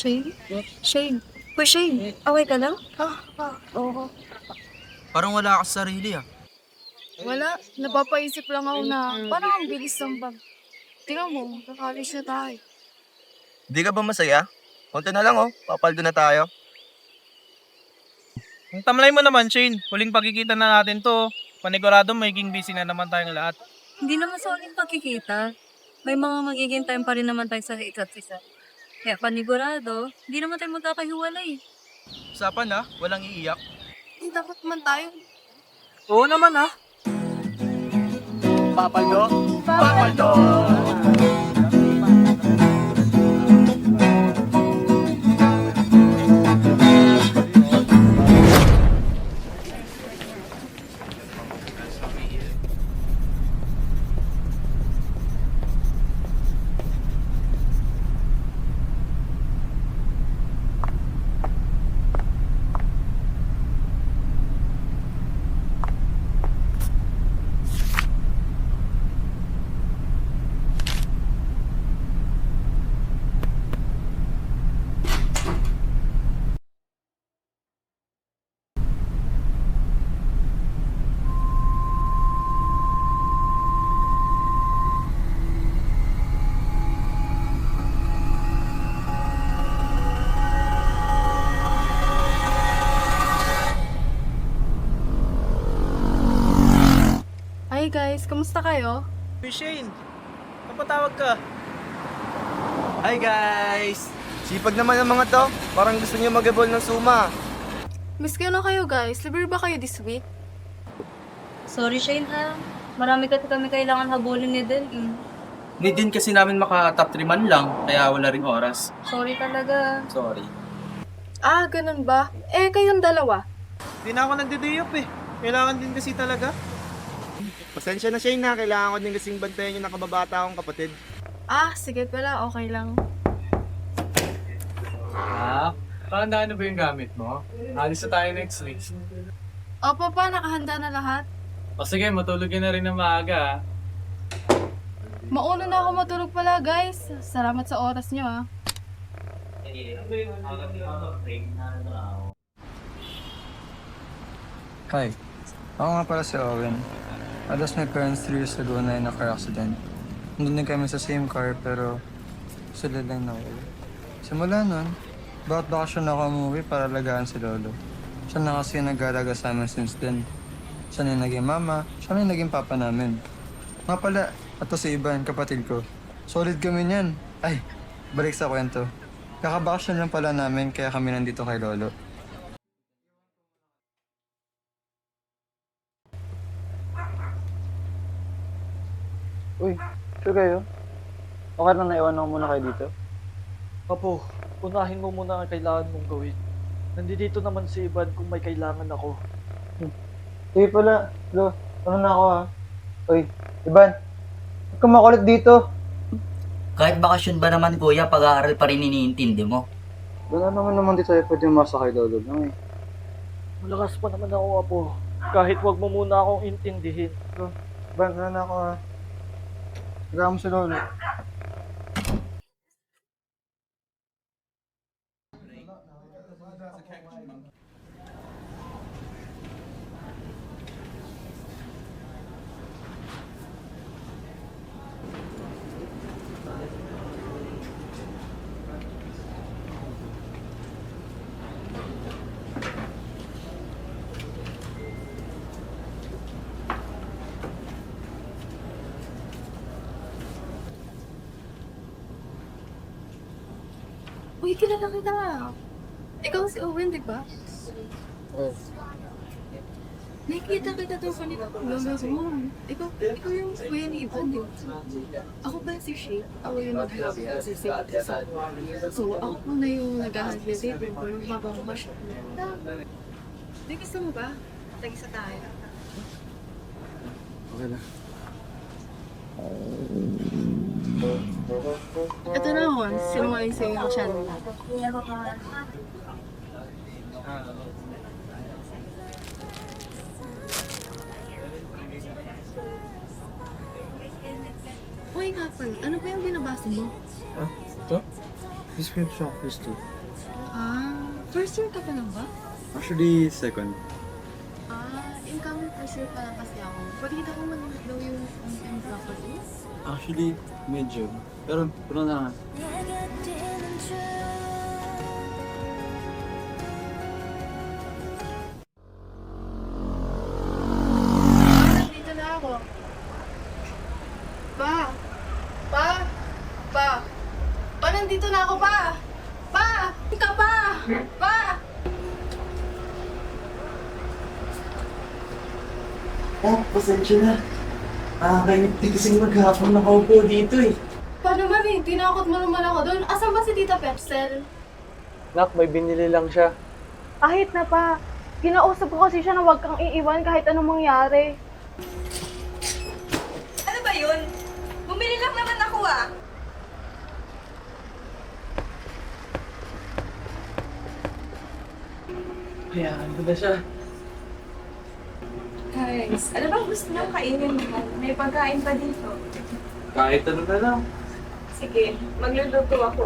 Shane? Shane? Uy, Shane, away ka lang? Oo. Parang wala ka sa sarili ah. Wala, napapaisip lang ako na parang ang bilis ng bag. Tingnan mo, kakalis na tayo. Di ka ba masaya? Konti na lang oh, papaldo na tayo. Ang tamlay mo naman, Shane. Huling pagkikita na natin to. Panigurado magiging busy na naman tayong lahat. Hindi naman sa uling pagkikita. May mga magiging time pa rin naman tayo sa isa't isa. Kaya panigurado, hindi naman tayo magkakahiwalay. Usapan ah, walang iiyak. Dapat man tayo. Oo naman ah. Papaldo? Papaldo! Hi guys, kamusta kayo? Uy, Shane. Napatawag ka. Hi guys! Sipag naman ang mga to. Parang gusto niyo mag-evolve ng suma. Miss ko na kayo guys. Libre ba kayo this week? Sorry, Shane ha. Marami kasi kami kailangan habulin ni Den. Need din kasi namin maka-top 3 man lang, kaya wala ring oras. Sorry talaga. Sorry. Ah, ganun ba? Eh, kayong dalawa. Di na ako nagdidiyop eh. Kailangan din kasi talaga. Pasensya na Shane na, kailangan ko din kasing bantayan yung nakababata akong kapatid. Ah, sige pala, okay lang. Parang ano ba yung gamit mo? Alis na tayo next week. Opo pa, nakahanda na lahat. O sige, matulog na rin ng maaga. Mauna na ako matulog pala guys. Salamat sa oras nyo ah. Hi, ako nga pala si Owen. I lost my parents 3 years ago na in a car accident. Nandun din kami sa same car pero sila lang nawala. Simula nun, bawat bakasyon ako umuwi para alagaan si Lolo. Siya na kasi yung nag-aalaga sa amin since then. Siya na yung naging mama, siya na yung naging papa namin. Nga pala, ato si Ivan, kapatid ko. Solid kami niyan. Ay, balik sa kwento. Kakabakasyon lang pala namin kaya kami nandito kay Lolo. Uy, sure kayo? Okay lang naiwan ako muna kayo dito? Apo, unahin mo muna ang kailangan mong gawin. Nandito naman si Ivan kung may kailangan ako. Sige pala, Lo, ano na ako ha? Uy, Ivan, huwag kang makulit dito. Kahit bakasyon ba naman kuya, pag-aaral pa rin iniintindi mo. Wala naman dito tayo pwede umasa kay Lolo lang eh. Malakas pa naman ako, Apo. Kahit wag mo muna akong intindihin. Ivan, ano na ako ha? Higa mo si Lolo. Uy, kilala kita. Ikaw si Owen, di ba? Oh. Nakikita kita doon kanina. Lolo mo. Ikaw yung kuya ni Ivan, di ba? Ako ba si Shay? Ako yung nag-happy kasi sa isa. So, ako po na yung nag-happy dito. Pero habang masya. Di gusto mo ba? Tag-isa tayo. Okay na. Ito na ako. Sinungaling sa'yo yung channel. Uy nga pala, ano ba yung binabasa mo? Ito? Description of Christy. First year ka pa lang ba? Actually, second. Incoming first year pa lang kasi ako. Pwede kita ko mag-know yung properties? Actually, medyo. Pero, na nga. Nandito na ako. Pa! Pa! Pa! Pa, nandito na ako, pa! Pa! Ka pa! Pa! Oh, pasensya na. Nakakainip kasing maghapon nakaupo dito eh. Pa naman eh, tinakot mo naman ako doon. Asan ba si Tita Pepsel? Nak, may binili lang siya. Kahit na pa. Kinausap ko kasi siya na huwag kang iiwan kahit anong mangyari. Ano ba yun? Bumili lang naman ako ah. Hayaan ko na siya. Guys, ano bang gusto niyo kainin mo? May pagkain pa dito. Kahit ano na lang. Sige, magluluto ako.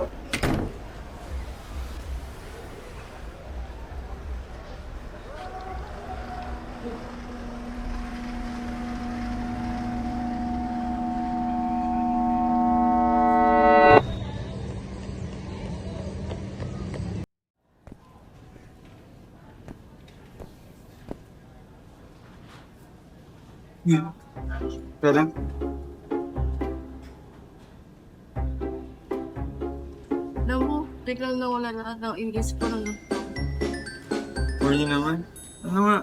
Pero, Alam mo, biglang nawala na ng English ko lang. morning naman. Ano nga?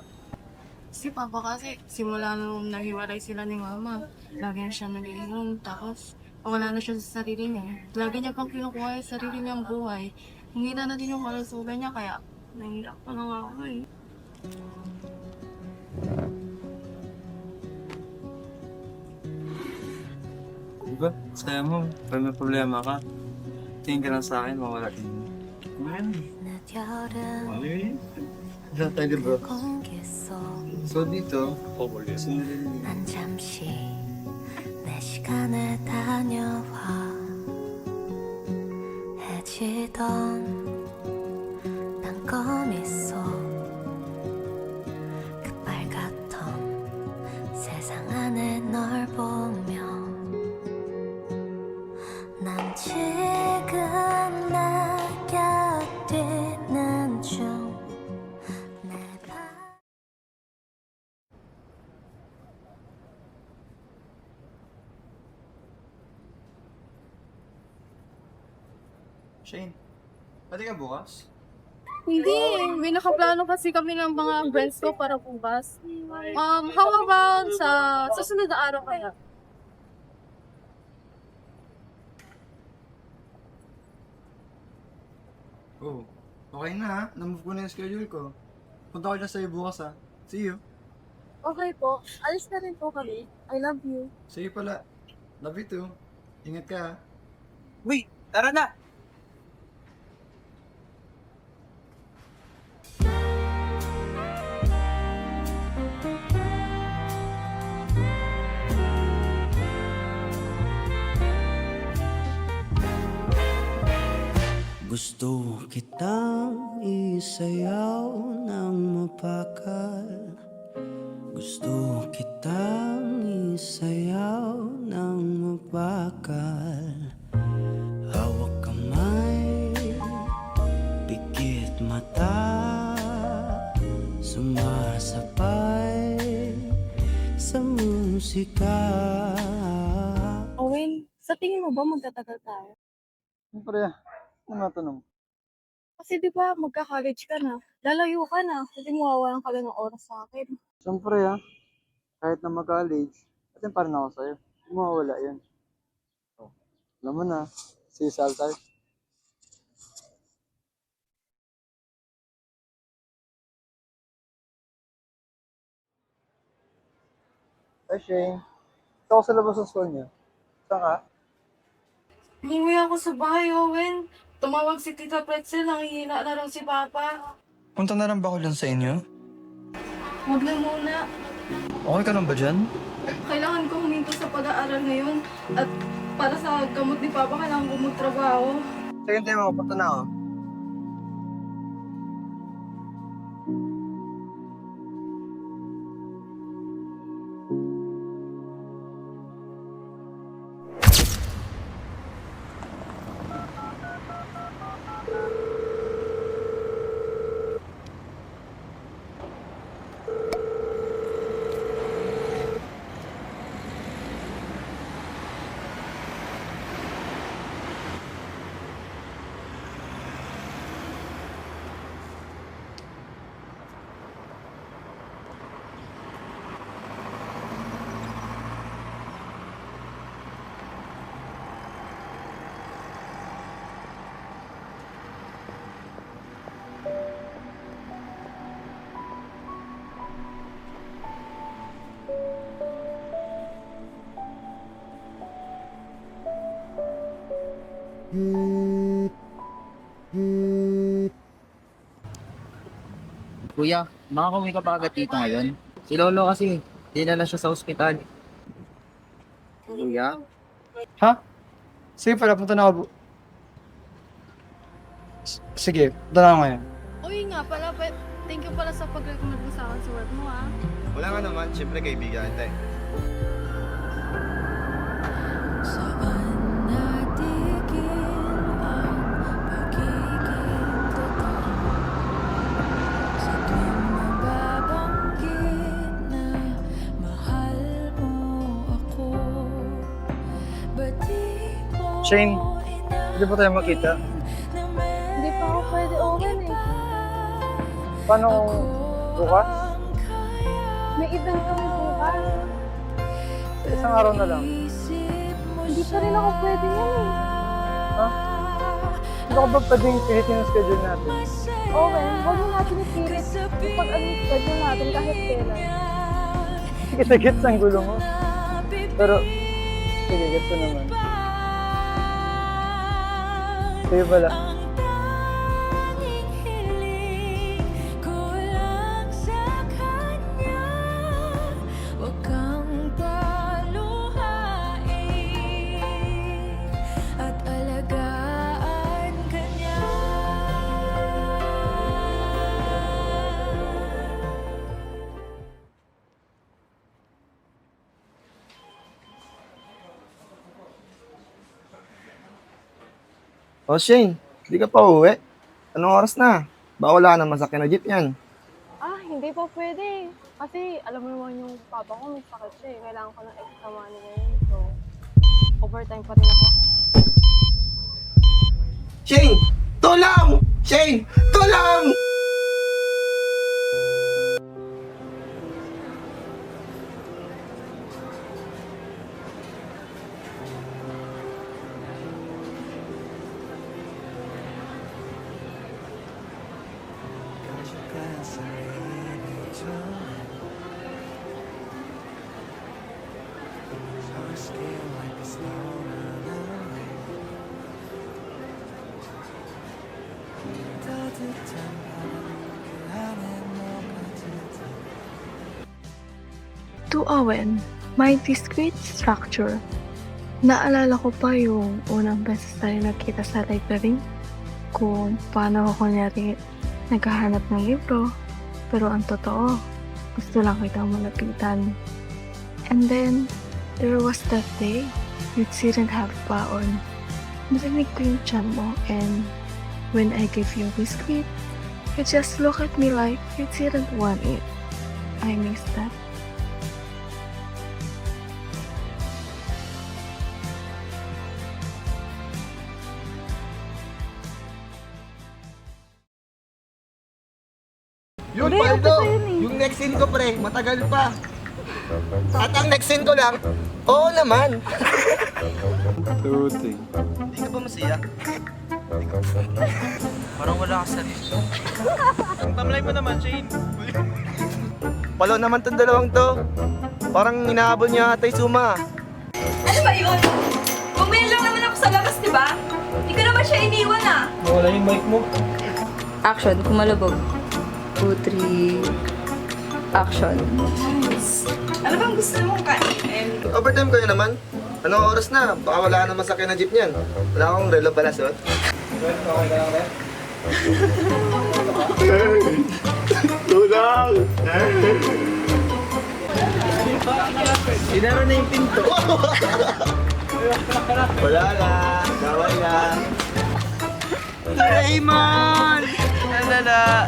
Si Papa kasi, simula nung nahiwalay sila ni Mama, lagi na siya nag-iinom, tapos wala na siya sa sarili niya. Lagi niya pang kinukuha yung sarili niyang buhay. Hindi na din yung kalusugan niya, kaya nahihirap pa na nga ako eh. Diba? Saya mo. Pag may problema ka, tingin ka lang sa akin, mawala din. Kumain. Okay. Diyan tayo, bro. So dito, sinulil niyo. 난 잠시 내 시간을 다녀와 해지던 땅거미 속 그 빨갛던 세상 안에 널 보며 난 지금 내 곁에 있는 중 Shane, pwede ka bukas? Hindi, may nakaplano kasi kami ng mga friends ko para bukas. How about sa susunod na araw kaya? Oo. Okay na ha. Namove ko na yung schedule ko. Punta ko dyan sa'yo bukas ha. See you. Okay po, alis na rin po kami. I love you. See you pala. Love you too. Ingat ka ha. Uy, tara na! Gusto kitang isayaw ng mapakal. Gusto kitang isayaw ng mapakal. Hawak kamay, pikit mata, sumasabay sa musika. Owen, sa tingin mo ba magtatagal tayo? Siyempre, ano natanong? Kasi di ba magka-college ka na, lalayo ka na, kasi mawawalan ka lang ng oras sa akin. Siyempre kahit na mag-college, atin pa rin ako sa'yo. Hindi mawawala yun. Oh, alam mo na, see you sa altar. Hey Shane, ito ako sa labas ng school niya. Saan ka? Umuwi ako sa bahay, Owen. Tumawag si Tita Pretzel, nanghihina na lang si Papa. Punta na lang ba ako dyan sa inyo? Huwag na muna. Okay ka lang ba dyan? Kailangan ko huminto sa pag-aaral ngayon. At para sa gamot ni Papa, kailangan ko magtrabaho. Second time ako, punta na ako. Kuya, makakauwi ka pa agad dito ngayon? Si Lolo kasi, dinala siya sa ospital. Kuya? Ha? Sige pala, punta na ako. Sige, punta na ako ngayon. Uy nga pala, thank you pala sa pag-recommend mo sa akin sa work mo ah. Wala nga naman, syempre kaibigan kita eh. Shane, hindi pa tayo makita. Hindi pa ako pwede Owen eh. Paano kung bukas? May event kami bukas. Isang araw na lang. Hindi pa rin ako pwede yan eh. Ha? Hindi ko ba pwedeng pilitin ang schedule natin? Owen, huwag mo natin ipilit. Pag ano yung schedule natin kahit kailan. Kita-gets ang gulo mo. Pero, sige, gets ko naman. Sige pala. Oh Shane, di ka pa uwi? Anong oras na? Baka wala na masakyan na jeep yan. Ah, hindi pa pwede. Kasi alam mo naman yung papa ko may sakit siya eh. Kailangan ko ng extra money ngayon. So, overtime pa rin ako. Shane! Tulong! Shane! Tulong! To Owen, my discrete structure. Naalala ko pa yung unang beses tayo nagkita sa library. Kung paano ako kunyari naghahanap ng libro. Pero ang totoo, gusto lang kitang malapitan. And then, there was that day, you didn't have baon. Narinig ko yung tiyan mo and when I gave you a biscuit, you just look at me like you didn't want it. I miss that. Yun, Paldo! Yung next scene ko, pre, matagal pa. At ang next scene ko lang, oo naman. Tuti. Hindi ka ba masaya? Parang wala ka sa list. Ang tamlay mo naman, Shane. Palo naman tong dalawang to. Parang inaabol niya ata yung Suma. Ano ba yun? Bumili lang naman ako sa labas, di ba? Hindi ko naman siya iniwan ah. Wala yung mic mo. Action, kumalabog. 2, 3, action. Ano bang gusto mong kain? Overtime kayo naman. Anong oras na? Baka wala na masakyan na jeep niyan. Wala akong relo balasot. Okay ka lang, Ren? Tulong! Sinara na yung pinto. Wala na. Gaway na. Raymond! Alala.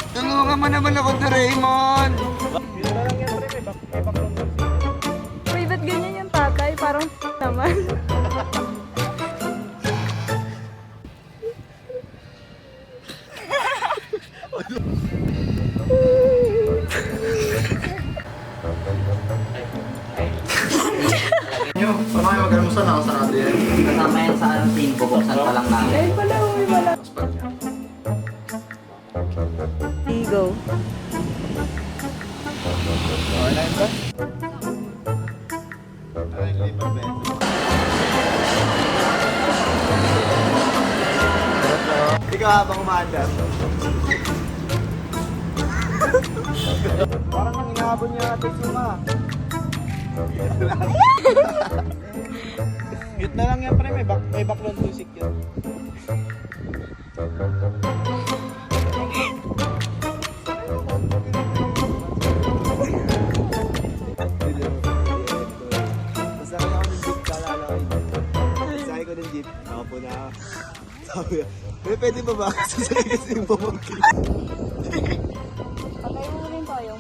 Tulungan mo naman ako, Raymond! Uy, ba't ganyan yung tatay? Parang naman. Nyo, paano kayo mag-almusal? Nakasarado yan. Kasama yan sa anong team, bubuksan pa lang namin. Go. habang umaandar. Parang nang inahabol niya ate Suma. Mute na lang yan pre, may background music yan. Masakay ako ng jeep, kalala ko yun. Masakay ko ng jeep, nakapo na ako. Sabi niya, pwede ba ba? Sasakay kasi yung pamangkin. Patay mo rin tayo,